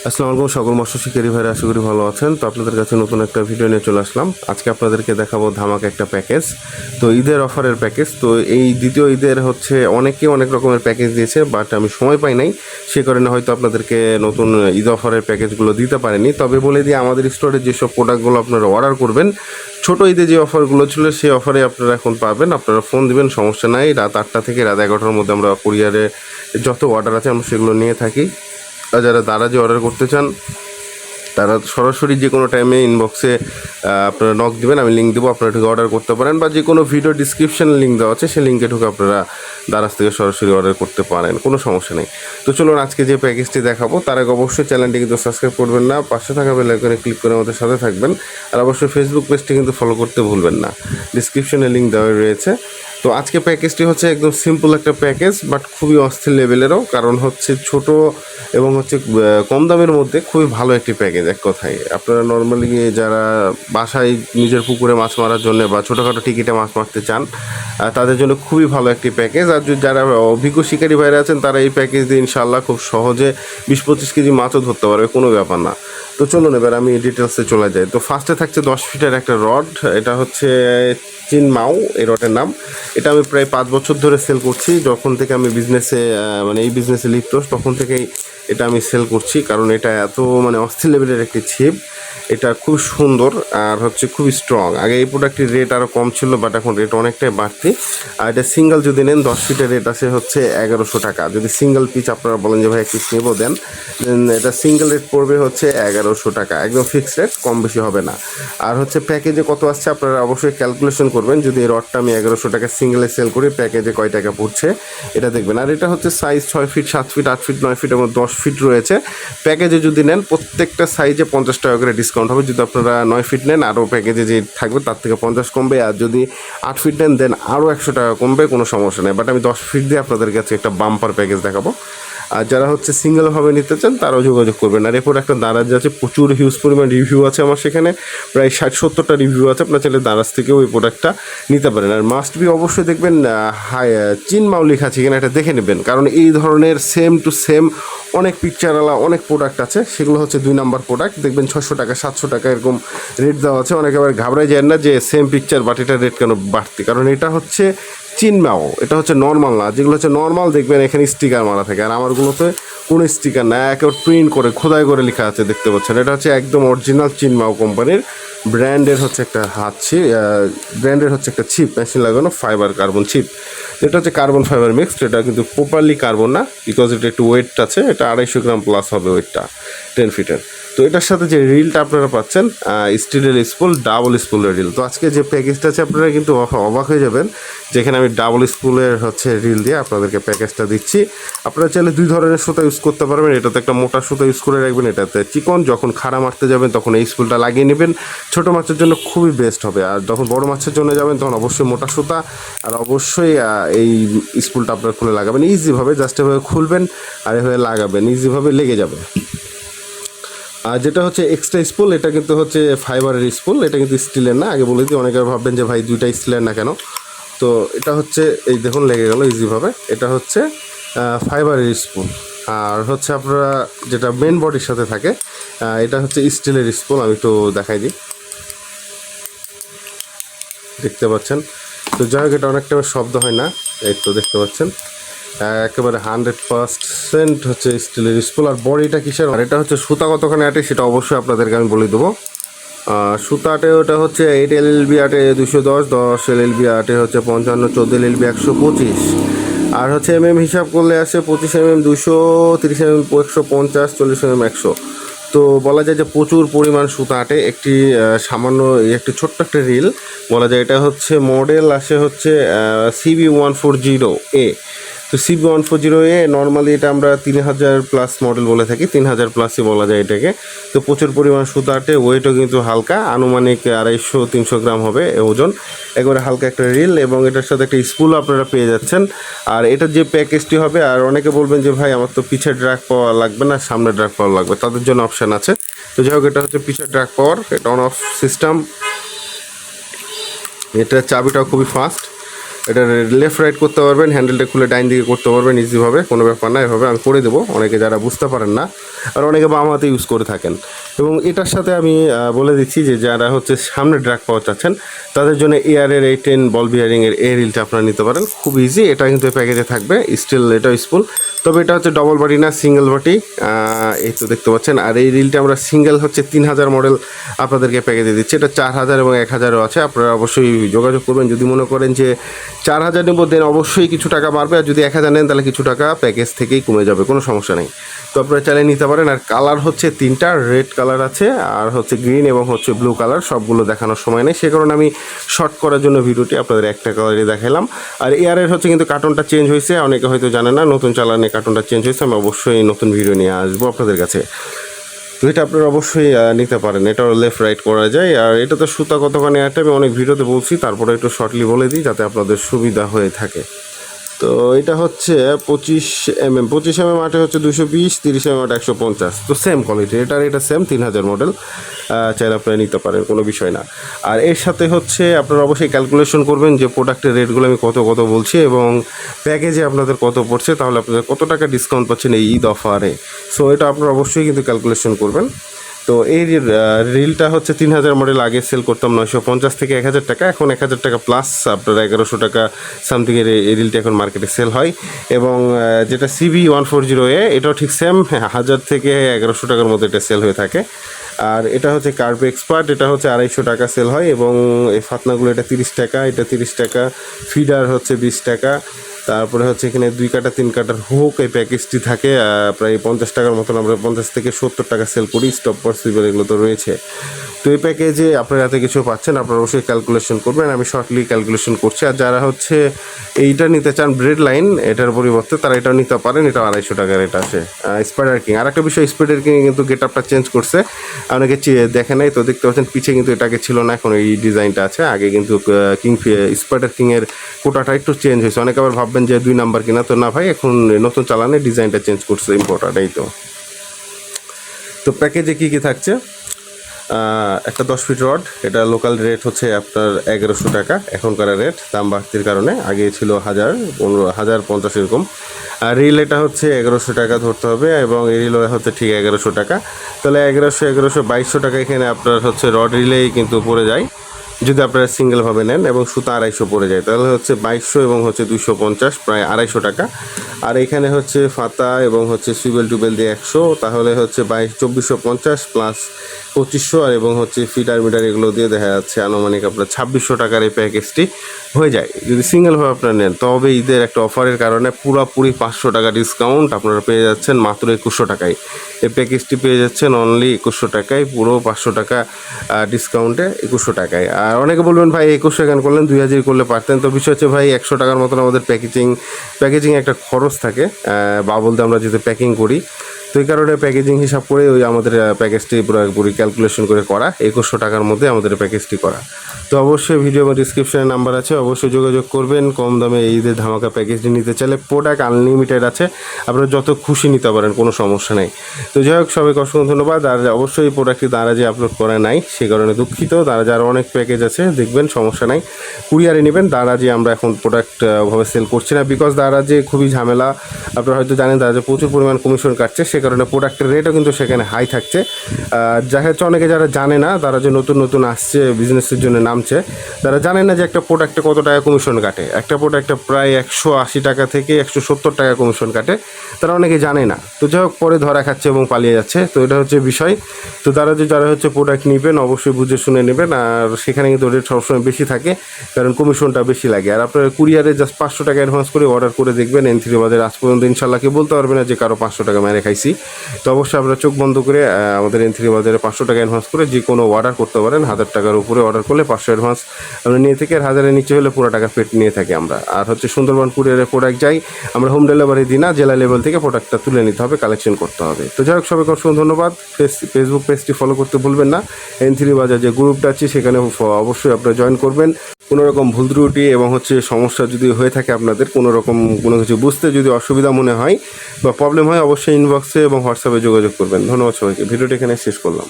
আসসালামু আলাইকুম সকল মৎস্য শিকারী ভাইরা, আশা করি ভালো আছেন। তো আপনাদের কাছে নতুন একটা ভিডিও নিয়ে চলে আসলাম। আজকে আপনাদেরকে দেখাবো ধামাকা একটা প্যাকেজ। তো ঈদের অফারের প্যাকেজ। তো এই দ্বিতীয় ঈদের হচ্ছে অনেকে অনেক রকমের প্যাকেজ দিয়েছে, বাট আমি সময় পাই নাই, সে কারণে হয়তো আপনাদেরকে নতুন ঈদ অফারের প্যাকেজগুলো দিতে পারেনি। তবে বলে দিয়ে আমাদের স্টোরে যেসব প্রোডাক্টগুলো আপনারা অর্ডার করবেন, ছোটো ঈদে যে অফারগুলো ছিল সেই অফারে আপনারা এখন পাবেন। আপনারা ফোন দিবেন, সমস্যা নাই। রাত 8টা থেকে রাত 11টার মধ্যে আমরা কুরিয়ারে যত অর্ডার আছে আমরা সেগুলো নিয়ে থাকি। আর যারা দারাজে অর্ডার করতে চান তারা সরাসরি যে কোনো টাইমে ইনবক্সে আপনারা নক দেবেন, আমি লিঙ্ক দেবো, আপনারা ঢুকে অর্ডার করতে পারেন। বা যে কোনো ভিডিও ডিসক্রিপশানে লিঙ্ক দেওয়া আছে, সেই লিঙ্কে ঢুকে আপনারা দারাজ থেকে সরাসরি অর্ডার করতে পারেন, কোনো সমস্যা নেই। তো চলুন আজকে যে প্যাকেজটি দেখাবো তার আগে অবশ্যই চ্যানেলটি কিন্তু সাবস্ক্রাইব করবেন না, পাশে থাকা বেল আইকনে ক্লিক করে আমাদের সাথে থাকবেন। আর অবশ্যই ফেসবুক পেজটি কিন্তু ফলো করতে ভুলবেন না, ডিসক্রিপশানে লিঙ্ক দেওয়া রয়েছে। তো আজকে প্যাকেজটি হচ্ছে একদম সিম্পল একটা প্যাকেজ, বাট খুবই অস্থির লেভেলেরও, কারণ হচ্ছে ছোট এবং হচ্ছে কম দামের মধ্যে খুবই ভালো একটি প্যাকেজ। এক কথায় আপনারা নর্মালি যারা বাসায় নিজের পুকুরে মাছ মারার জন্য বা ছোটোখাটো টিকিটে মাছ মারতে চান, তাদের জন্য খুবই ভালো একটি প্যাকেজ। আর যারা অভিজ্ঞ শিকারী ভাইরা আছেন তারা এই প্যাকেজ দিয়ে ইনশাআল্লাহ খুব সহজে 20-25 কেজি মাছও ধরতে পারবে, কোনো ব্যাপার না। তো চলুন এবার আমি ডিটেলসে চলে যাই। তো ফার্স্টে থাকছে 10 ফিটের একটা রড। এটা হচ্ছে চিনমাও এই রডের নাম। এটা আমি প্রায় 5 বছর ধরে সেল করছি। যখন থেকে আমি বিজনেসে মানে এই বিজনেসে লিপ্ত, তখন থেকেই এটা আমি সেল করছি, কারণ এটা এত মানে অস্থির লেভেলের একটি ছিপ। এটা খুব সুন্দর আর হচ্ছে খুবই স্ট্রং। আগে এই প্রোডাক্টটির রেট আরও কম ছিল, বাট এখন রেট অনেকটাই বাড়তি। আর এটা সিঙ্গেল যদি নেন 10 ফিটের রেট আছে হচ্ছে 1100 টাকা। যদি সিঙ্গেল পিস আপনারা বলেন যে ভাই এক পিস নেবো দেন, এটা সিঙ্গেল রেট পড়বে হচ্ছে 1100 টাকা, একদম ফিক্সড রেট, কম বেশি হবে না। আর হচ্ছে প্যাকেজে কত আসছে আপনারা অবশ্যই ক্যালকুলেশন করবেন। যদি এই রডটা আমি 1100 টাকা সিঙ্গেলে সেল করি, প্যাকেজে কয় টাকা পড়ছে এটা দেখবেন। আর এটা হচ্ছে size 6 feet, 7 feet, 8 feet, 9 feet এবং 10 ফিট রয়েছে। প্যাকেজে যদি নেন প্রত্যেকটা সাইজে 50 টাকা করে ডিসকাউন্ট হবে। যদি আপনারা 9 ফিট নেন আরও প্যাকেজে যে থাকবে তার থেকে 50 কমবে, আর যদি 8 ফিট নেন দেন আরও 100 টাকা কমবে, কোনো সমস্যা নেই। বাট আমি 10 ফিট দিয়ে আপনাদের কাছে একটা বাম্পার প্যাকেজ দেখাবো। আর যারা হচ্ছে সিঙ্গেলভাবে নিতে চান তারাও যোগাযোগ করবেন। আর এরপর একটা দারাজ আছে, প্রচুর হিউজ পরিমাণ রিভিউ আছে আমার সেখানে, প্রায় 60-70টা রিভিউ আছে। আপনার চাইলে দারাজ থেকেও ওই প্রোডাক্টটা নিতে পারেন। আর মাস্ট বি অবশ্যই দেখবেন চিনমাও লেখা আছে কিনা, এটা দেখে নেবেন, কারণ এই ধরনের সেম টু সেম অনেক পিকচারওয়ালা অনেক প্রোডাক্ট আছে, সেগুলো হচ্ছে 2 নাম্বার প্রোডাক্ট। দেখবেন 600 টাকা 700 টাকা এরকম রেট দেওয়া আছে। অনেকে আবার ঘাবড়ায় যায় না যে সেম পিকচার বাট এটার রেট কেন বাড়তি, কারণ এটা হচ্ছে চিনমাও, এটা হচ্ছে নর্মাল না। যেগুলো হচ্ছে নর্মাল দেখবেন এখানে স্টিকার মারা থাকে, আর আমারগুলোতে কোনো স্টিকার না, একেবারে প্রিন্ট করে খোদাই করে লেখা আছে, দেখতে পাচ্ছেন। এটা হচ্ছে একদম অরিজিনাল চিনমাও কোম্পানির ব্র্যান্ডের হচ্ছে একটা ব্র্যান্ডের হচ্ছে একটা ছিপ, মেশিন লাগানো ফাইবার কার্বন ছিপ। এটা হচ্ছে কার্বন ফাইবার মিক্সড, এটা কিন্তু প্রপারলি কার্বন না, বিকজ এটা একটু ওয়েট আছে, এটা 250 গ্রাম প্লাস হবে ওয়েটটা 10 ফিটের। তো এটার সাথে যে রিলটা আপনারা পাচ্ছেন স্টিলের স্পুল, ডাবল স্পুলের রিল। তো আজকে যে প্যাকেজটা আছে আপনারা কিন্তু অবাক হয়ে যাবেন, যেখানে আমি ডাবল স্পুলের হচ্ছে রিল দিয়ে আপনাদেরকে প্যাকেজটা দিচ্ছি। আপনারা চাইলে 2 ধরনের সুতা ইউজ করতে পারবেন। এটাতে একটা মোটা সুতা ইউজ করে রাখবেন, এটাতে চিকন। যখন খাড়া মারতে যাবেন তখন এই স্পুলটা লাগিয়ে নেবেন, ছোটো মাছের জন্য খুবই বেস্ট হবে। আর যখন বড় মাছের জন্য যাবেন তখন অবশ্যই মোটা সুতা, আর অবশ্যই এই স্পুলটা আপনারা খুলে লাগাবেন ইজিভাবে। জাস্ট এভাবে খুলবেন আর এভাবে লাগাবেন, ইজিভাবে লেগে যাবে। আর যেটা হচ্ছে এক্সট্রা স্পুল, এটা কিন্তু হচ্ছে ফাইবারের স্পুল, এটা কিন্তু স্টিলের না। আগে বলে দিই, অনেকে ভাববেন যে ভাই দুইটা স্টিলের না কেন। তো এটা হচ্ছে এই দেখুন লেগে গেল ইজিভাবে। এটা হচ্ছে ফাইবারের স্পুল। আর হচ্ছে আপনারা যেটা মেন বডির সাথে থাকে এটা হচ্ছে স্টিলের স্পুল। আমি একটু দেখাই দিই, দেখতে পাচ্ছেন। তো যাই হোক, এটা অনেকটা শব্দ হয় না, এই তো দেখতে পাচ্ছেন একেবারে 100% হচ্ছে স্টিলের স্পুল। আর বডিটা কিসের, আর এটা হচ্ছে সুতা কতখানি আটে সেটা অবশ্যই আপনাদেরকে আমি বলে দেবো। সুতা আটে ওটা হচ্ছে 8 LLB আটে 210, 10 LLB আটে হচ্ছে 55, 14 LLB 125। আর হচ্ছে হিসাব করলে আসে 25 200, 30 150, 40 100। তো বলা যায় যে প্রচুর পরিমাণ সুতা আটে। একটি সামান্য একটি ছোট্ট একটা রিল বলা যায়। এটা হচ্ছে মডেল আসে হচ্ছে CB140A। তো CB140A নর্মালি এটা আমরা 3000 প্লাস মডেল বলে থাকি, 3000 প্লাসই বলা যায় এটাকে। তো প্রচুর পরিমাণ সুতা আটে, ওয়েটও কিন্তু হালকা, আনুমানিক 250-300 গ্রাম হবে ওজন। একবারে হালকা একটা রিল, এবং এটার সাথে একটা স্পুল আপনারা পেয়ে যাচ্ছেন। আর এটার যে প্যাকেজটি হবে, আর অনেকে বলবেন যে ভাই আমার তো পিছের ড্রাগ পাওয়া লাগবে না, সামনে ড্রাগ পাওয়া লাগবে, তাদের জন্য অপশান আছে। তো যাই হোক, এটা হচ্ছে পিছের ড্রাগ পাওয়ার, এটা অন অফ সিস্টেম। এটা চাবিটাও খুবই ফাস্ট। এটা লেফট রাইট করতে পারবেন, হ্যান্ডেলটা খুলে ডাইন দিকে করতে পারবেন ইজিভাবে, কোনো ব্যাপার না। এভাবে আমি করে দেবো, অনেকে যারা বুঝতে পারেন না আর অনেকে বাম হাতে ইউজ করে থাকেন। এবং এটার সাথে আমি বলে দিচ্ছি যে যারা হচ্ছে সামনে ড্রাগ পাওয়া চাচ্ছেন তাদের জন্য এয়ারের এই 10 বল বিয়ারিংয়ের এই রিলটা আপনারা নিতে পারেন, খুব ইজি। এটা কিন্তু প্যাকেজে থাকবে, স্টিল এটাও স্পুল, তবে এটা হচ্ছে ডবল বডি না, সিঙ্গেল বডি। এই তো দেখতে পাচ্ছেন। আর এই রিলটা আমরা সিঙ্গেল হচ্ছে 3000 মডেল আপনাদেরকে প্যাকেজে দিচ্ছি। এটা 4000 এবং 1000ও আছে, আপনারা অবশ্যই যোগাযোগ করবেন। যদি মনে করেন যে 4000 নেব দেন অবশ্যই কিছু টাকা বাড়বে, আর যদি 1000 নেন তাহলে কিছু টাকা প্যাকেজ থেকেই কমে যাবে, কোনো সমস্যা নেই। তো আপনারা চালিয়ে নিতে পারেন। আর কালার হচ্ছে 3টা, রেড কালার আছে আর হচ্ছে গ্রিন এবং হচ্ছে ব্লু কালার। সবগুলো দেখানোর সময় নেই, সে কারণে আমি শর্ট করার জন্য ভিডিওটি আপনাদের একটা কালারই দেখালাম। আর এয়ারের হচ্ছে কিন্তু কার্টনটা চেঞ্জ হয়েছে, অনেকে হয়তো জানে না, নতুন চালানে কার্টনটা চেঞ্জ হয়েছে। আমি অবশ্যই নতুন ভিডিও নিয়ে আসবো আপনাদের কাছে। তো এটা আপনারা অবশ্যই নিতে পারেন, এটাও লেফট রাইট করা যায়। আর এটা তো সুতা কতখানি একটা আমি অনেক ভিডিওতে বলছি, তারপরে একটু শর্টলি বলে দিই যাতে আপনাদের সুবিধা হয়ে থাকে। তো এটা হচ্ছে 25 mm, 25 mm আটে হচ্ছে 220, 30 mm আটে 150। তো সেম কোয়ালিটি, এটা সেম 3000 মডেল, চাইলে আপনারা নিতে পারেন, কোনো বিষয় না। আর এর সাথে হচ্ছে আপনারা অবশ্যই ক্যালকুলেশন করবেন যে প্রোডাক্টের রেটগুলো আমি কত বলছি এবং প্যাকেজে আপনাদের কত পড়ছে, তাহলে আপনাদের কত টাকা ডিসকাউন্ট পাচ্ছেন এই ঈদ অফারে। সো এটা আপনারা অবশ্যই কিন্তু ক্যালকুলেশন করবেন। তো এই রিলটা হচ্ছে 3000 মডেল, আগে সেল করতাম 950 থেকে 1000 টাকা, এখন 1000 টাকা প্লাস আপনার 1100 টাকা সামথিংয়ের এই রিলটা এখন মার্কেটে সেল হয়। এবং যেটা CB140A এটাও ঠিক সেম 1000 থেকে 1100 টাকার মধ্যে এটা সেল হয়ে থাকে। আর এটা হচ্ছে কার্ভ এক্সপার্ট, এটা হচ্ছে 250 টাকা সেল হয়। এবং এই ফাতনাগুলো এটা 30 টাকা, এটা 30 টাকা, ফিডার হচ্ছে 20 টাকা। তারপরে হচ্ছে এখানে 2 কাটা 3 কাটার হুক এই প্যাকেজটি থাকে প্রায় 50 টাকার মতন, আমরা 50 থেকে 70 টাকা সেল করি। স্টপ পসিবল এগুলো তো রয়েছে। তো এই প্যাকেজে আপনারা এত কিছু পাচ্ছেন, আপনারা অবশ্যই ক্যালকুলেশন করবেন, আমি শর্টলি ক্যালকুলেশন করছি। আর যারা হচ্ছে এইটা নিতে চান ব্রেড লাইন এটার পরিবর্তে, তারা এটাও নিতে পারেন, এটা 250 টাকার এটা আছে। স্পাইডার কিং, আর একটা বিষয়, স্পাইডার কিং কিন্তু গেট আপটা চেঞ্জ করছে, অনেকে দেখে নাই তো, দেখতে পাচ্ছেন পিছে কিন্তু এটাকে ছিল না, এখন এই ডিজাইনটা আছে। আগে কিন্তু স্পাইডার কিংয়ের কোটাটা একটু চেঞ্জ হয়েছে, অনেকে আবার ভাববেন যে 2 নাম্বার কিনা, তো না ভাই, এখন নতুন চালানে ডিজাইনটা চেঞ্জ করছে, ইম্পোর্টার। এই তো প্যাকেজে কী কী থাকছে, একটা 10 ফিট রড, এটা লোকাল রেট হচ্ছে আপনার 1100 টাকা, এখনকার রেট দাম বাড়তির কারণে, আগে ছিল 1050 এরকম। আর রিল এটা হচ্ছে 1100 টাকা ধরতে হবে, এবং এই রিল হচ্ছে ঠিক 1100 টাকা। তাহলে 1100 2200 টাকা এখানে আপনার হচ্ছে রড রিলেই কিন্তু পড়ে যায় যদি আপনারা সিঙ্গেলভাবে নেন, এবং সুতা 250 পড়ে যায়, তাহলে হচ্ছে 2200 এবং হচ্ছে 250, প্রায় 250 টাকা। আর এখানে হচ্ছে ফাতা এবং হচ্ছে সুইবেল টুবেল দিয়ে 100, তাহলে হচ্ছে 2450 প্লাস 2500, আর এবং হচ্ছে ফিডার মিটার এগুলো দিয়ে দেখা যাচ্ছে আনুমানিক আপনার 2600 টাকার এই প্যাকেজটি হয়ে যায় যদি সিঙ্গেলভাবে আপনারা নেন। তবে ঈদের একটা অফারের কারণে পুরোপুরি 500 টাকা ডিসকাউন্ট আপনারা পেয়ে যাচ্ছেন মাত্র 2100 টাকায়। এই প্যাকেজটি পেয়ে যাচ্ছেন অনলি 2100 টাকায়, পুরো 500 টাকা ডিসকাউন্টে 2100 টাকায়। আর অনেকে বলবেন ভাই 2100 এখানে করলেন, 2000 করলে পারতেন। তো বিষয় হচ্ছে ভাই 100 টাকার মতন আমাদের প্যাকেজিং একটা খরচ থাকে, বাবলতে আমরা যেতে প্যাকিং করি, তো এই কারণে প্যাকেজিং হিসাব করে ওই আমাদের প্যাকেজটি পুরোপুরি ক্যালকুলেশন করে করা, 2100 টাকার মধ্যে আমাদের প্যাকেজটি করা। তো অবশ্যই ভিডিও বা ডিসক্রিপশনে নাম্বার আছে, অবশ্যই যোগাযোগ করবেন। কম দামে এই ঈদের ধামাকা প্যাকেজটি নিতে চাইলে প্রোডাক্ট আনলিমিটেড আছে, আপনারা যত খুশি নিতে পারেন, কোনো সমস্যা নেই। তো যাই হোক, সবাইকে অসংখ্য ধন্যবাদ। আর অবশ্যই প্রোডাক্টটি তারা যে আপলোড করে নাই সে কারণে দুঃখিত, তারা যার অনেক প্যাকেজ আছে দেখবেন, সমস্যা নাই, কুরিয়ারে নেবেন। তারা যে আমরা এখন প্রোডাক্ট ওভাবে সেল করছি না, বিকজ তারা যে খুবই ঝামেলা, আপনারা হয়তো জানেন, তারা যে প্রচুর পরিমাণ কমিশন কাটছে, সে কারণে প্রোডাক্টের রেটও কিন্তু সেখানে হাই থাকছে। দেখা যাচ্ছে অনেকে যারা জানে না, তারা যে নতুন আসছে বিজনেসের জন্য নামছে, তারা জানে না যে একটা প্রোডাক্টে কত টাকা কমিশন কাটে। একটা প্রোডাক্টে প্রায় 180 টাকা থেকে 170 টাকা কমিশন কাটে, তারা অনেকে জানে না। তো যাই হোক, পরে ধরা খাচ্ছে এবং পালিয়ে যাচ্ছে, তো এটা হচ্ছে বিষয়। তো যারা হচ্ছে প্রোডাক্ট নেবেন অবশ্যই বুঝে শুনে নেবেন, আর সেখানে কিন্তু রেট সবসময় বেশি থাকে, কারণ কমিশনটা বেশি লাগে। আর আপনার কুরিয়ারে জাস্ট 500 টাকা অ্যাডভান্স করে অর্ডার করে দেখবেন, N3 বাজার আজ পর্যন্ত ইনশাল্লাহ কেউ বলতে পারবে না যে কারো 500 টাকা মেরে খাইছি। তো অবশ্যই আপনারা চোখ বন্ধ করে আমাদের N3 বাজারে 500 টাকা অ্যাডভান্স করে যে কোনো অর্ডার করতে পারেন। 1000 টাকার উপরে অর্ডার করলে 500 অ্যাডভান্স আমরা নিয়ে থেকে, আর 1000-এর নিচে হলে পুরো টাকা পেড নিয়ে থাকি আমরা। আর হচ্ছে সুন্দরবন কুরিয়ারে প্রোডাক্ট যাই, আমরা হোম ডেলিভারি দিই না, জেলা লেভেল থেকে প্রোডাক্টটা তুলে নিতে হবে, কালেকশন করতে হবে। তো যাই হোক, সবাইকে অসংখ্য ধন্যবাদ। ফেসবুক পেজটি ফলো করতে ভুলবেন না, N3 বাজার যে গ্রুপটা আছে সেখানে অবশ্যই আপনারা জয়েন করবেন। কোনো রকম ভুল ত্রুটি এবং হচ্ছে সমস্যা যদি হয়ে থাকে, আপনাদের কোনো কিছু বুঝতে যদি অসুবিধা মনে হয় বা প্রবলেম হয়, অবশ্যই ইনবক্সে এবং হোয়াটসঅ্যাপে যোগাযোগ করবেন। ধন্যবাদ সবাইকে, ভিডিওটি এখানে শেষ করলাম।